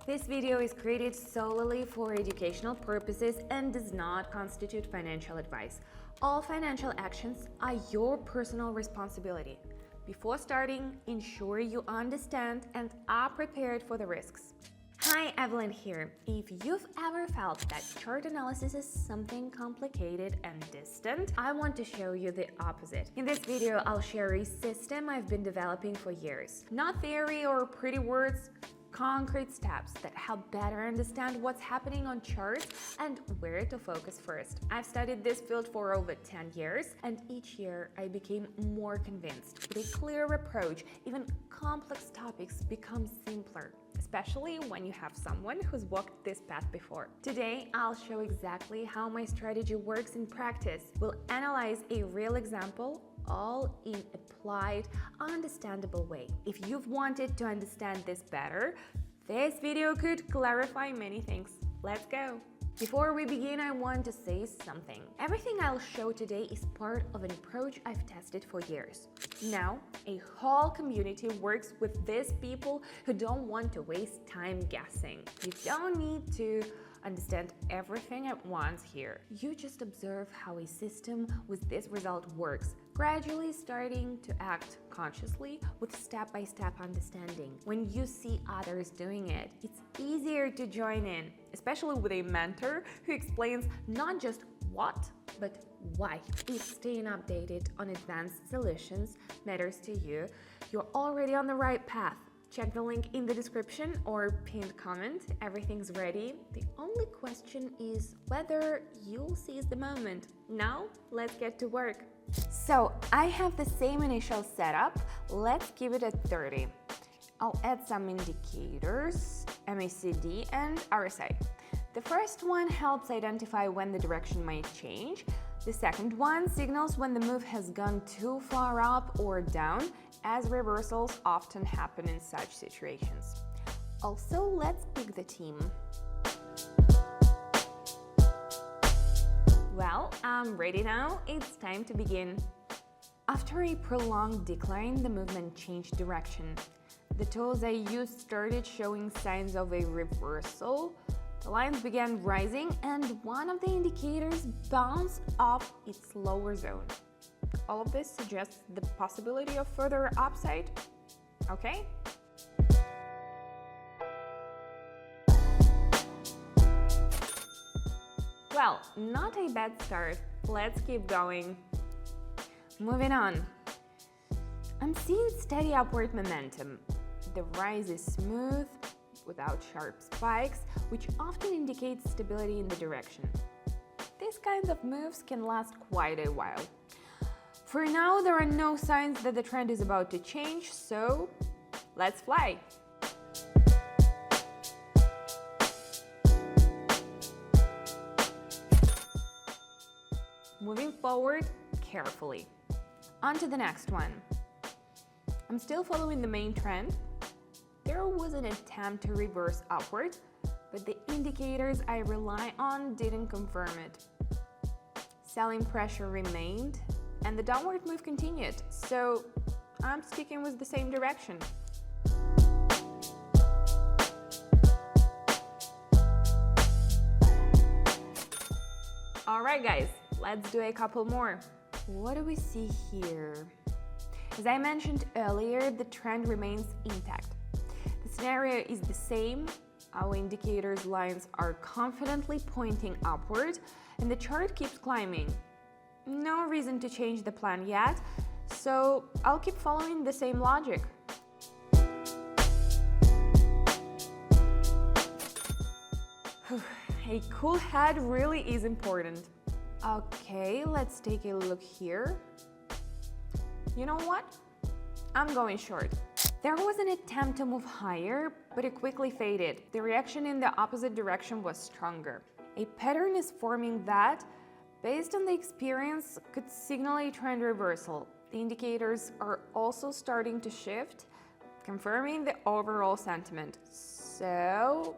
This video is created solely for educational purposes and does not constitute financial advice. All financial actions are your personal responsibility. Before starting, ensure you understand and are prepared for the risks. Hi, Evelyn here. If you've ever felt that chart analysis is something complicated and distant, I want to show you the opposite. In this video, I'll share a system I've been developing for years. Not theory or pretty words, concrete steps that help better understand what's happening on charts and where to focus first. I've studied this field for over 10 years, and each year I became more convinced. With a clear approach, even complex topics become simpler, especially when you have someone who's walked this path before. Today, I'll show exactly how my strategy works in practice. We'll analyze a real example, all in applied, understandable way. If you've wanted to understand this better, this video could clarify many things. Let's go! Before we begin, I want to say something. Everything I'll show today is part of an approach I've tested for years. Now, a whole community works with these people who don't want to waste time guessing. You don't need to understand everything at once here. You just observe how a system with this result works, gradually starting to act consciously with step-by-step understanding. When you see others doing it, it's easier to join in, especially with a mentor who explains not just what, but why. If staying updated on advanced solutions matters to you, you're already on the right path. Check the link in the description or pinned comment. Everything's ready. The only question is whether you'll seize the moment. Now, let's get to work. So, I have the same initial setup. Let's give it a 30. I'll add some indicators, MACD and RSI. The first one helps identify when the direction might change. The second one signals when the move has gone too far up or down, as reversals often happen in such situations. Also, let's pick the team. Well, I'm ready now. It's time to begin. After a prolonged decline, the movement changed direction. The tools I used started showing signs of a reversal. The lines began rising, and one of the indicators bounced off its lower zone. All of this suggests the possibility of further upside. Okay? Well, not a bad start. Let's keep going. Moving on. I'm seeing steady upward momentum. The rise is smooth, without sharp spikes, which often indicates stability in the direction. These kinds of moves can last quite a while. For now, there are no signs that the trend is about to change, so let's fly! Moving forward carefully. On to the next one. I'm still following the main trend. There was an attempt to reverse upward, but the indicators I rely on didn't confirm it. Selling pressure remained, and the downward move continued, so I'm sticking with the same direction. Alright guys, let's do a couple more. What do we see here? As I mentioned earlier, the trend remains intact. The scenario is the same. Our indicators lines are confidently pointing upward, and the chart keeps climbing. No reason to change the plan yet, so I'll keep following the same logic. A cool head really is important. Okay, let's take a look here. You know what? I'm going short. There was an attempt to move higher, but it quickly faded. The reaction in the opposite direction was stronger. A pattern is forming that, based on the experience, could signal a trend reversal. The indicators are also starting to shift, confirming the overall sentiment. So...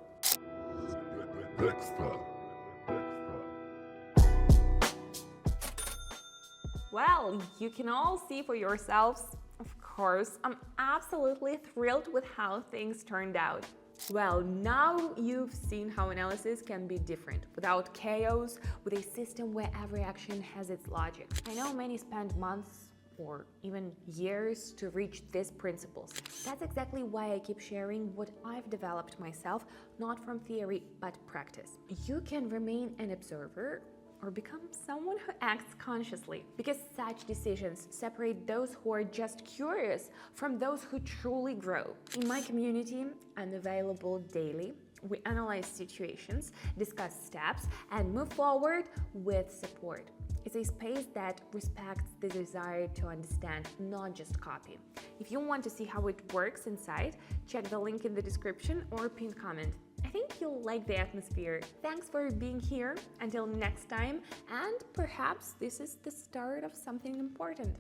Well, you can all see for yourselves. Of course, I'm absolutely thrilled with how things turned out. Well, now you've seen how analysis can be different, without chaos, with a system where every action has its logic. I know many spend months or even years to reach these principles. That's exactly why I keep sharing what I've developed myself, not from theory, but practice. You can remain an observer or become someone who acts consciously, because such decisions separate those who are just curious from those who truly grow. In my community, and available daily, we analyze situations, discuss steps, and move forward with support. It's a space that respects the desire to understand, not just copy. If you want to see how it works inside, check the link in the description or pinned comment. I think you'll like the atmosphere. Thanks for being here. Until next time, and perhaps this is the start of something important.